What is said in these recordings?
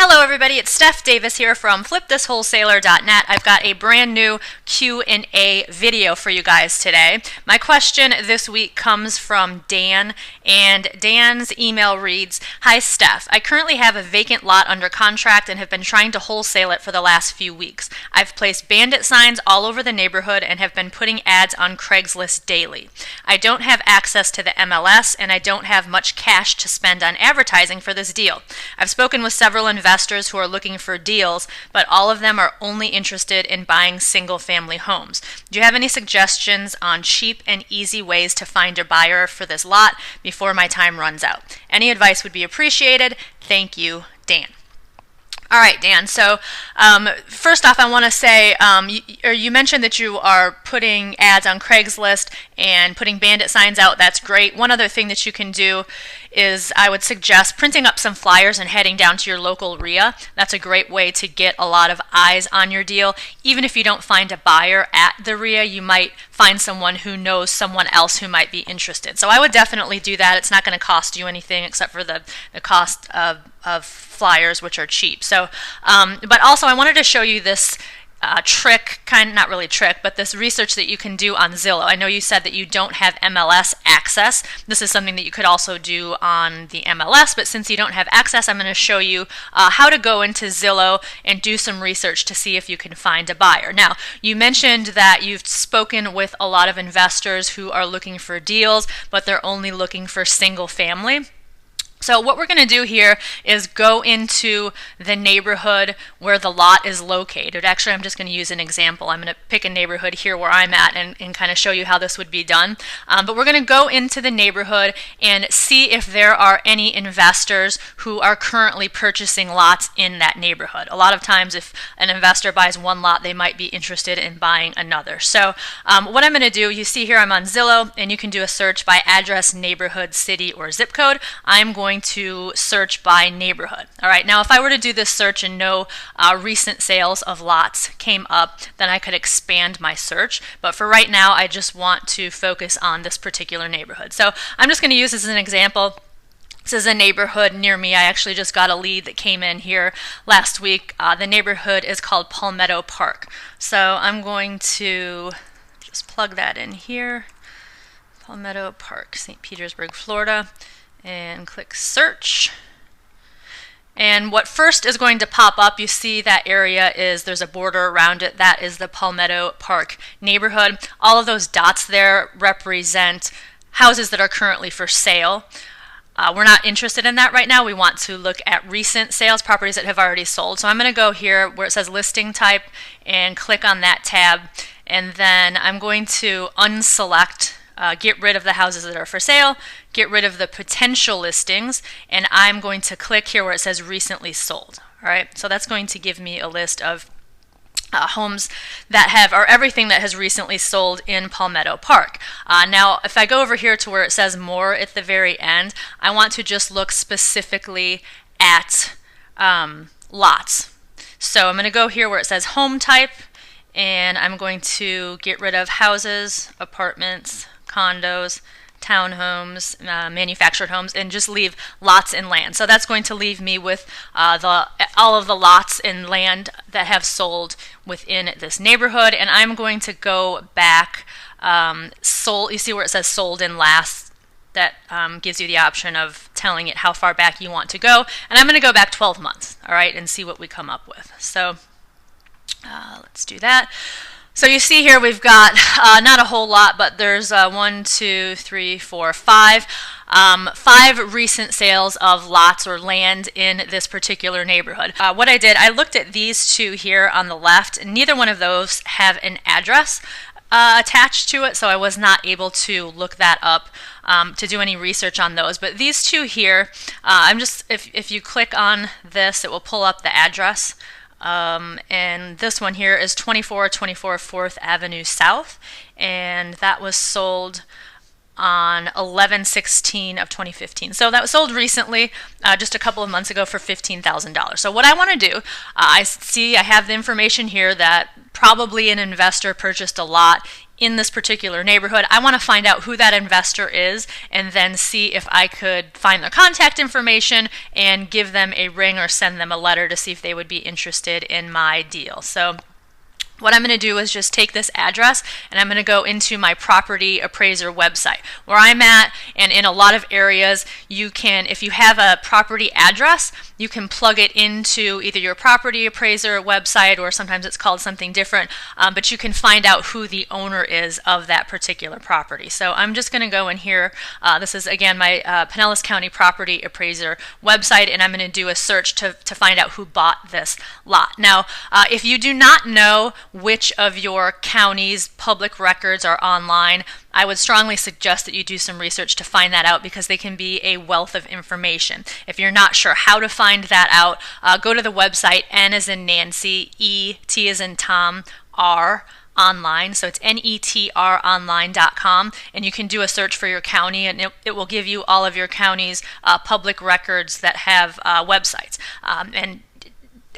Hello everybody, it's Steph Davis here from flipthiswholesaler.net. I've got a brand new Q&A video for you guys today. My question this week comes from Dan, and Dan's email reads, "Hi Steph, I currently have a vacant lot under contract and have been trying to wholesale it for the last few weeks. I've placed bandit signs all over the neighborhood and have been putting ads on Craigslist daily. I don't have access to the MLS and I don't have much cash to spend on advertising for this deal. I've spoken with several investors who are looking for deals, but all of them are only interested in buying single-family homes. Do you have any suggestions on cheap and easy ways to find a buyer for this lot before my time runs out? Any advice would be appreciated. Thank you, Dan." All right, Dan. So first off, I want to say you mentioned that you are putting ads on Craigslist and putting bandit signs out. That's great. One other thing that you can do is I would suggest printing up some flyers and heading down to your local RIA. That's a great way to get a lot of eyes on your deal. Even if you don't find a buyer at the RIA, you might find someone who knows someone else who might be interested. So I would definitely do that. It's not going to cost you anything except for the cost of flyers, which are cheap. So, but also I wanted to show you this trick, not really trick, but this research that you can do on Zillow. I know you said that you don't have MLS access. This is something that you could also do on the MLS, but since you don't have access, I'm going to show you how to go into Zillow and do some research to see if you can find a buyer. Now, you mentioned that you've spoken with a lot of investors who are looking for deals, but they're only looking for single family. So what we're going to do here is go into the neighborhood where the lot is located. Actually, I'm just going to use an example. I'm going to pick a neighborhood here where I'm at and kind of show you how this would be done. But we're going to go into the neighborhood and see if there are any investors who are currently purchasing lots in that neighborhood. A lot of times if an investor buys one lot, they might be interested in buying another. So what I'm going to do, you see here I'm on Zillow, and you can do a search by address, neighborhood, city, or zip code. I'm going to search by neighborhood. All right, now if I were to do this search and no recent sales of lots came up, then I could expand my search. But for right now, I just want to focus on this particular neighborhood. So I'm just going to use this as an example. This is a neighborhood near me. I actually just got a lead that came in here last week. The neighborhood is called Palmetto Park. So I'm going to just plug that in here. Palmetto Park, St. Petersburg, Florida. And click search. And what first is going to pop up, you see that area there's a border around it. That is the Palmetto Park neighborhood. All of those dots there represent houses that are currently for sale. We're not interested in that right now. We want to look at recent sales, properties that have already sold. So I'm going to go here where it says listing type and click on that tab. And then I'm going to unselect get rid of the houses that are for sale, get rid of the potential listings, and I'm going to click here where it says recently sold. All right, so that's going to give me a list of homes that have, or everything that has recently sold in Palmetto Park. Now, if I go over here to where it says more at the very end, I want to just look specifically at lots. So I'm going to go here where it says home type, and I'm going to get rid of houses, apartments, condos, townhomes, manufactured homes, and just leave lots and land. So that's going to leave me with all of the lots and land that have sold within this neighborhood. And I'm going to go back, sold. You see where it says sold in last? That gives you the option of telling it how far back you want to go. And I'm going to go back 12 months, all right, and see what we come up with. So let's do that. So you see here we've got not a whole lot, but there's 1, 2, 3, 4, 5. 5 recent sales of lots or land in this particular neighborhood. What I did, I looked at these two here on the left, and neither one of those have an address attached to it, so I was not able to look that up to do any research on those. But these two here, if you click on this, it will pull up the address. And this one here is 2424 4th Avenue South, and that was sold on 11/16 of 2015. So that was sold recently, just a couple of months ago for $15,000. So what I want to do, I have the information here that probably an investor purchased a lot in this particular neighborhood. I want to find out who that investor is and then see if I could find their contact information and give them a ring or send them a letter to see if they would be interested in my deal. So what I'm going to do is just take this address and I'm going to go into my property appraiser website. Where I'm at, and in a lot of areas, you can, if you have a property address, you can plug it into either your property appraiser website, or sometimes it's called something different, but you can find out who the owner is of that particular property. So I'm just going to go in here. This is, again, my Pinellas County property appraiser website, and I'm going to do a search to find out who bought this lot. Now, if you do not know which of your county's public records are online, I would strongly suggest that you do some research to find that out, because they can be a wealth of information. If you're not sure how to find that out, go to the website N as in Nancy, E, T as in Tom, R, online. So it's netronline.com, and you can do a search for your county, and it will give you all of your county's public records that have websites. And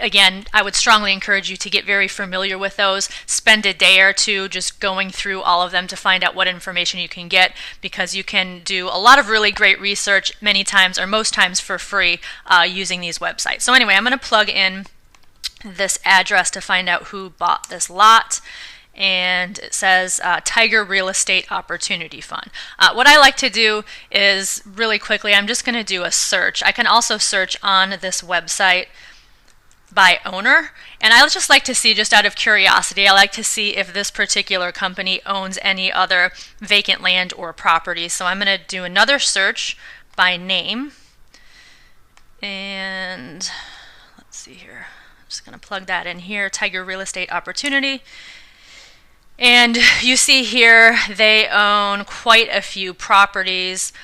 again, I would strongly encourage you to get very familiar with those. Spend a day or two just going through all of them to find out what information you can get, because you can do a lot of really great research many times, or most times for free, using these websites. So anyway, I'm going to plug in this address to find out who bought this lot. And it says Tiger Real Estate Opportunity Fund. What I like to do is, really quickly, I'm just going to do a search. I can also search on this website by owner, and I just like to see, just out of curiosity, I like to see if this particular company owns any other vacant land or property. So I'm going to do another search by name, and let's see here, I'm just going to plug that in here, Tiger Real Estate Opportunity. And you see here they own quite a few properties.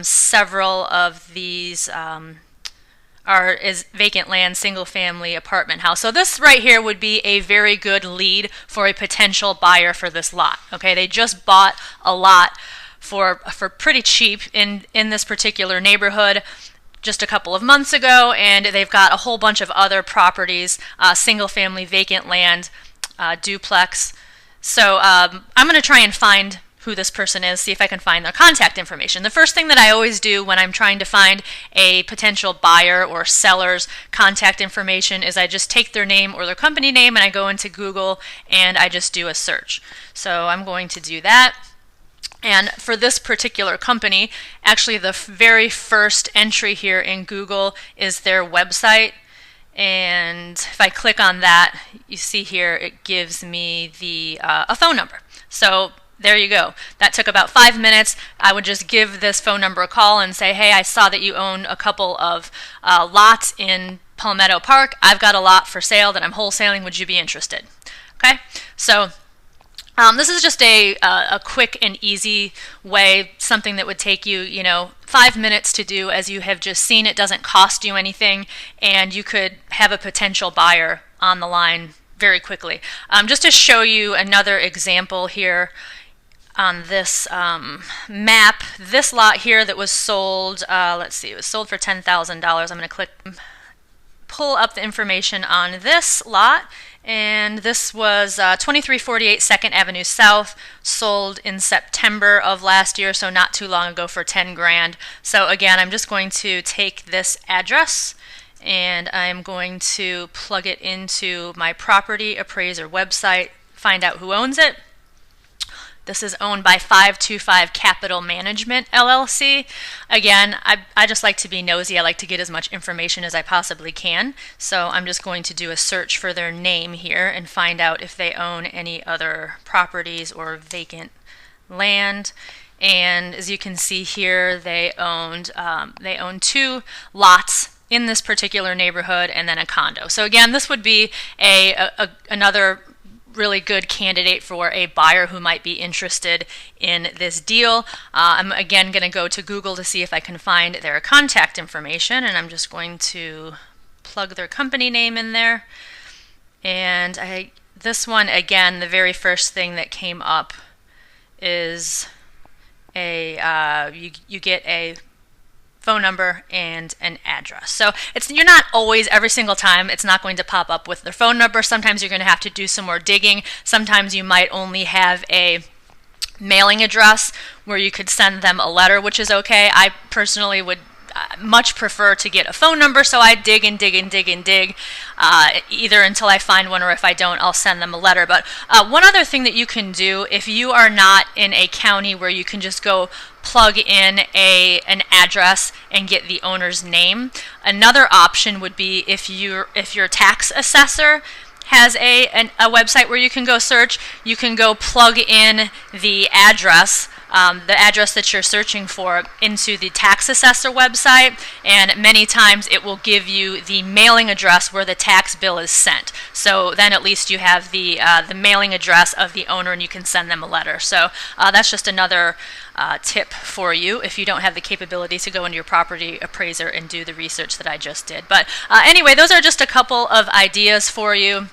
Several of these is vacant land, single family apartment house. So this right here would be a very good lead for a potential buyer for this lot. Okay, they just bought a lot for pretty cheap in this particular neighborhood just a couple of months ago, and they've got a whole bunch of other properties, single family vacant land, duplex. So I'm going to try and find who this person is, see if I can find their contact information. The first thing that I always do when I'm trying to find a potential buyer or seller's contact information is I just take their name or their company name, and I go into Google and I just do a search. So I'm going to do that. And for this particular company, actually the very first entry here in Google is their website. And if I click on that, you see here it gives me a phone number. So there you go. That took about 5 minutes. I would just give this phone number a call and say, hey, I saw that you own a couple of lots in Palmetto Park. I've got a lot for sale that I'm wholesaling. Would you be interested? Okay, so this is just a quick and easy way, something that would take you, 5 minutes to do. As you have just seen, it doesn't cost you anything, and you could have a potential buyer on the line very quickly. Just to show you another example here on this map, this lot here that was sold, let's see, it was sold for $10,000. I'm going to pull up the information on this lot. And this was 2348 2nd Avenue South, sold in September of last year, so not too long ago, for 10 grand. So again, I'm just going to take this address and I'm going to plug it into my property appraiser website, find out who owns it. This is owned by 525 Capital Management, LLC. Again, I just like to be nosy. I like to get as much information as I possibly can. So I'm just going to do a search for their name here and find out if they own any other properties or vacant land. And as you can see here, they own 2 lots in this particular neighborhood and then a condo. So again, this would be another really good candidate for a buyer who might be interested in this deal. I'm again going to go to Google to see if I can find their contact information, and I'm just going to plug their company name in there. And this one, again, the very first thing that came up is you get a phone number, and an address. So you're not always, every single time, it's not going to pop up with their phone number. Sometimes you're going to have to do some more digging. Sometimes you might only have a mailing address where you could send them a letter, which is okay. I personally would much prefer to get a phone number, so I dig and dig and dig and dig, either until I find one, or if I don't, I'll send them a letter. But one other thing that you can do, if you are not in a county where you can just go plug in an address and get the owner's name, another option would be if your tax assessor has a website where you can go search, you can go plug in the address that you're searching for into the tax assessor website, and many times it will give you the mailing address where the tax bill is sent. So then at least you have the mailing address of the owner and you can send them a letter. So that's just another tip for you if you don't have the capability to go into your property appraiser and do the research that I just did. But anyway, those are just a couple of ideas for you.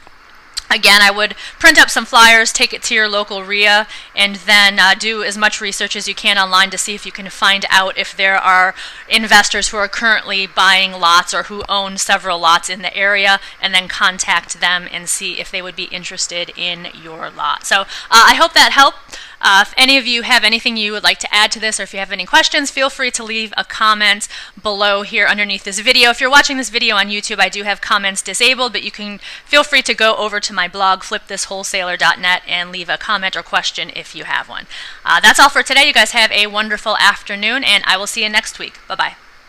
Again, I would print up some flyers, take it to your local RIA, and then do as much research as you can online to see if you can find out if there are investors who are currently buying lots or who own several lots in the area, and then contact them and see if they would be interested in your lot. So I hope that helped. If any of you have anything you would like to add to this, or if you have any questions, feel free to leave a comment below here underneath this video. If you're watching this video on YouTube, I do have comments disabled, but you can feel free to go over to my blog, flipthiswholesaler.net, and leave a comment or question if you have one. That's all for today. You guys have a wonderful afternoon, and I will see you next week. Bye-bye.